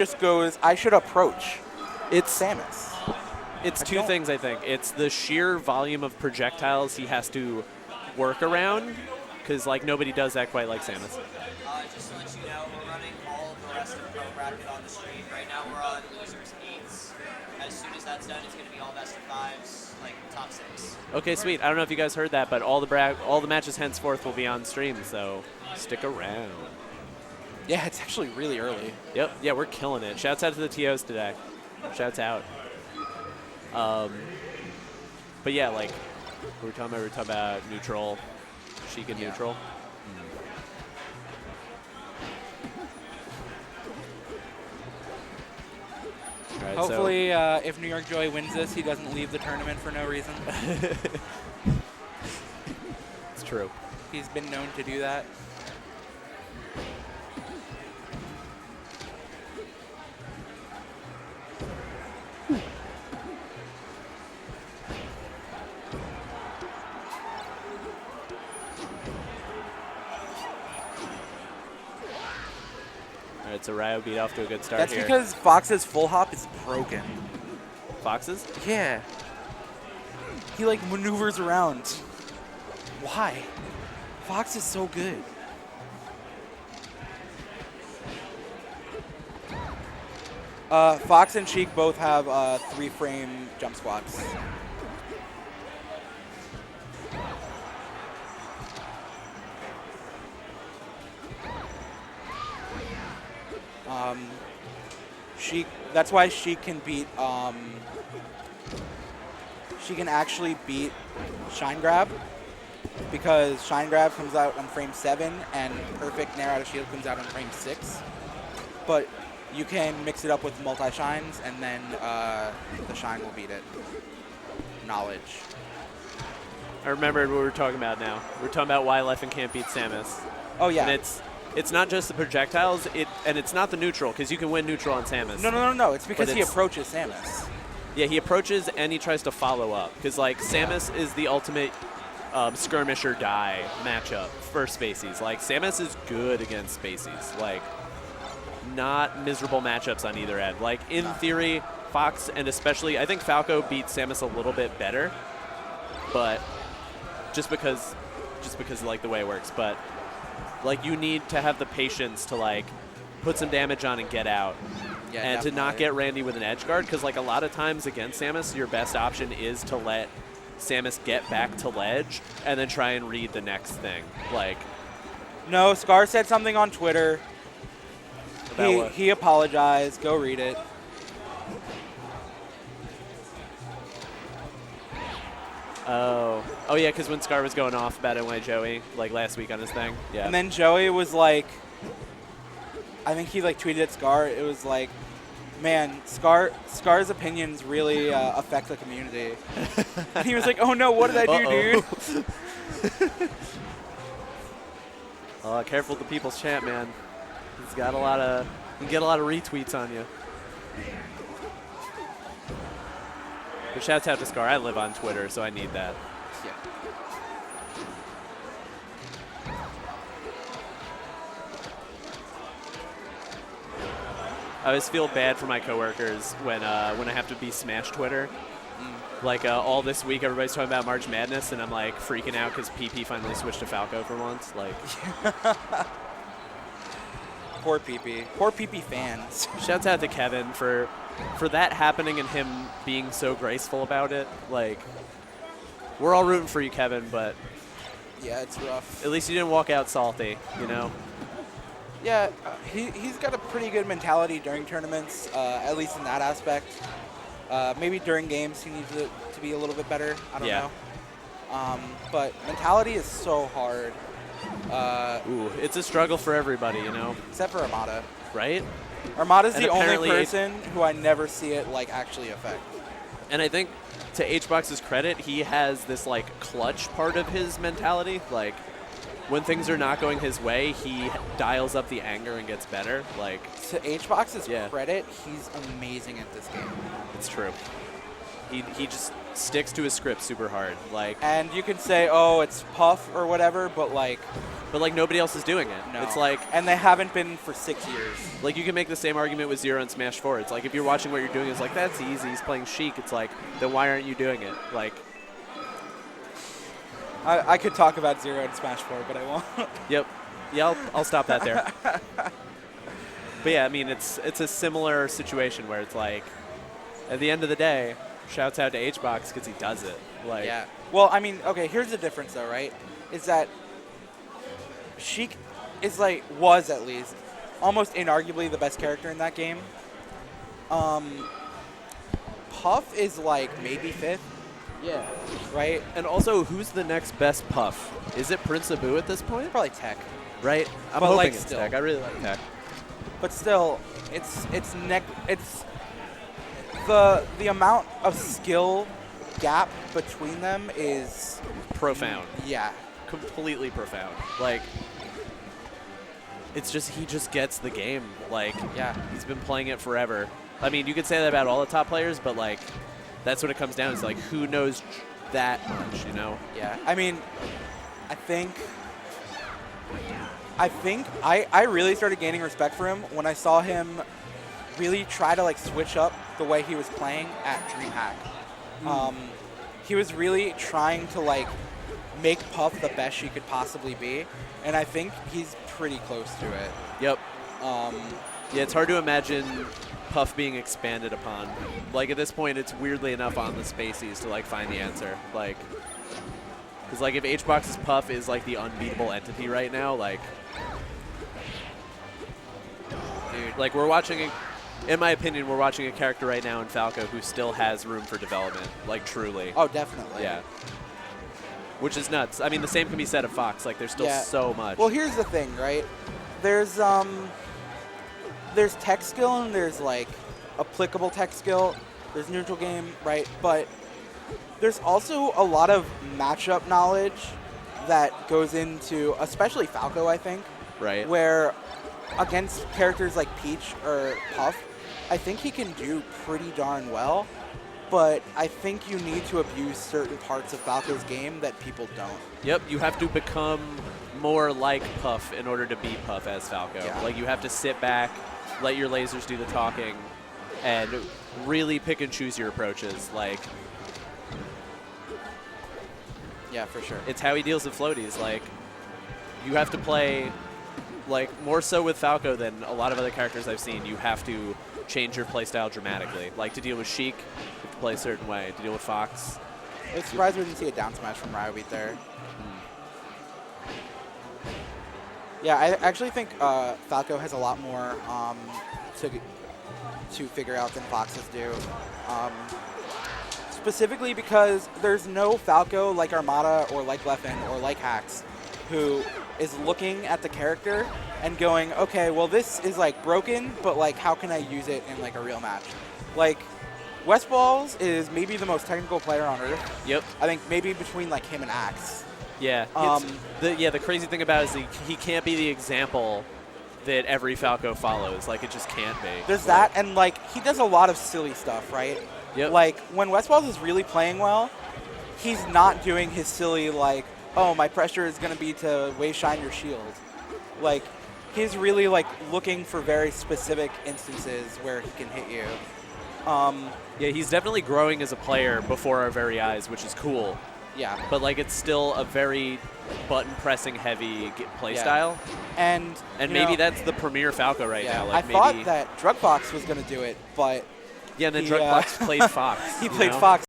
just goes, I should approach. It's Samus. It's two things, I think. It's the sheer volume of projectiles he has to work around, because like nobody does that quite like Samus. Just to let you know, we're running all of the rest of the pro bracket on the stream. Right now we're on losers 8s. As soon as that's done, it's going to be all best of 5s, like top 6. Okay, sweet. I don't know if you guys heard that, but all the matches henceforth will be on stream, so stick around. Yeah, it's actually really early. Yep, yeah, we're killing it. Shouts out to the TOs today. Shouts out. But yeah, like we were talking about neutral, Sheik and neutral. All right, Hopefully, if New York Joy wins this, he doesn't leave the tournament for no reason. It's true. He's been known to do that. All right, so Ryobeat off to a good start That's here. because Fox's full hop is broken. Foxes? Yeah. He like maneuvers around. Why? Fox is so good. Fox and Sheik both have 3-frame jump squats. Sheik. That's why Sheik can beat. She can actually beat Shine Grab because Shine Grab comes out on frame 7 and Perfect Nair out of Shield comes out on frame 6. But you can mix it up with multi-shines and then the Shine will beat it. Knowledge. I remembered what we were talking about now. We're talking about why Leffen can't beat Samus. Oh yeah. And it's not just the projectiles, and it's not the neutral, because you can win neutral on Samus. No. It's because he approaches Samus. Yeah, he approaches and he tries to follow up, because like Samus is the ultimate skirmish or die matchup for Spaceys. Like Samus is good against Spaceys. Like not miserable matchups on either end. Like in theory, Fox and especially I think Falco beats Samus a little bit better, but just because of like the way it works. But like you need to have the patience to like put some damage on and get out. Yeah, and definitely. to not get Randy with an edge guard, because like a lot of times against Samus, your best option is to let Samus get back to ledge and then try and read the next thing. Like, No, Scar said something on Twitter. about what? He apologized. Go read it. Oh yeah, because when Scar was going off about it when Joey, like last week on his thing. Yeah. And then Joey was like, I think he like tweeted at Scar. It was like, man, Scar's opinions really affect the community. And he was like, oh no, what did I do, dude? Careful with the people's chant, man. He's got you can get a lot of retweets on you. But shouts out to Scar. I live on Twitter, so I need that. Yeah. I always feel bad for my coworkers when I have to be Smash Twitter. Like all this week, everybody's talking about March Madness, and I'm like freaking out because PP finally switched to Falco for once. Like, Poor PP. Poor PP fans. shouts out to Kevin for that happening and him being so graceful about it. Like, we're all rooting for you, Kevin, but Yeah, it's rough. at least you didn't walk out salty, you know? Yeah, he's got a pretty good mentality during tournaments, at least in that aspect. Maybe during games he needs to be a little bit better. I don't know. But mentality is so hard. Ooh, it's a struggle for everybody, you know? Except for Armada. Right? Armada's And the only apparently person who I never see it like actually affect. And I think to HBox's credit, he has this like clutch part of his mentality. Like when things are not going his way, he dials up the anger and gets better. Like To HBox's Yeah. credit, he's amazing at this game. it's true. He just sticks to his script super hard. Like, And you can say, oh, it's Puff or whatever, but like, but like nobody else is doing it. no. It's like, and they haven't been for 6 years. like you can make the same argument with Zero and Smash 4. It's like if you're watching what you're doing, it's like that's easy. He's playing Sheik. It's like then why aren't you doing it? Like, I could talk about Zero and Smash 4, but I won't. yep, yeah, I'll stop that there. But yeah, I mean it's a similar situation where it's like at the end of the day, shouts out to HBox because he does it. Like, Yeah. Well, I mean, okay, here's the difference though, right? Is that Sheik is like, was at least, almost inarguably the best character in that game. Puff is like maybe 5th. yeah. Right? And also, who's the next best Puff? Is it Prince Abu at this point? Probably Tech. Right? I'm But, hoping like, it's still. Tech. I really like Tech. But still, it's the amount of skill gap between them is Profound. yeah. Completely profound. Like, it's just, he just gets the game. Like, Yeah. he's been playing it forever. I mean, you could say that about all the top players, but like, that's what it comes down to. Is like, who knows that much, you know? Yeah. I mean, I think I really started gaining respect for him when I saw him really try to like switch up the way he was playing at DreamHack. He was really trying to like make Puff the best she could possibly be, and I think he's pretty close to it. Yep. Um, Yeah, it's hard to imagine Puff being expanded upon. Like, at this point, it's weirdly enough on the Spaceys to, like, find the answer. Like, because, like, if HBox's Puff is, like, the unbeatable entity right now, like, dude, like, we're watching, in my opinion, we're watching a character right now in Falco who still has room for development, like, truly. oh, definitely. Yeah. Which is nuts. I mean, the same can be said of Fox. Like, there's still Yeah. so much. Well, here's the thing, right? There's tech skill and there's like applicable tech skill. There's neutral game, right? But there's also a lot of matchup knowledge that goes into, especially Falco, I think, right. where against characters like Peach or Puff, I think he can do pretty darn well. But I think you need to abuse certain parts of Falco's game that people don't. Yep, you have to become more like Puff in order to beat Puff as Falco. Yeah. Like, you have to sit back, let your lasers do the talking, and really pick and choose your approaches. Like, Yeah, for sure. it's how he deals with floaties. Like, you have to play, like, more so with Falco than a lot of other characters I've seen, you have to change your playstyle dramatically. Like, to deal with Sheik, you have to play a certain way. To deal with Fox, I'm surprised we didn't see a down smash from Ryobeat there. Yeah, I actually think Falco has a lot more to figure out than Foxes do. Specifically because there's no Falco like Armada or like Leffen or like Hax who is looking at the character and going, okay, well this is like broken, but like how can I use it in like a real match? Like Westballs is maybe the most technical player on Earth. yep. I think maybe between like him and Axe. Yeah. The crazy thing about it is he can't be the example that every Falco follows. Like, it just can't be. There's that, and like he does a lot of silly stuff, right? Yep. Like when Westballs is really playing well, he's not doing his silly like, oh, my pressure is going to be to wave shine your shield. Like he's really like looking for very specific instances where he can hit you. Yeah, he's definitely growing as a player before our very eyes, which is cool. Yeah. But like, it's still a very button pressing heavy play Yeah. style, And you maybe know, that's the premier Falco right yeah, now. I Like, maybe, thought that Drugbox was going to do it, but yeah, and then he, Drugbox played Fox. he you played know? Fox.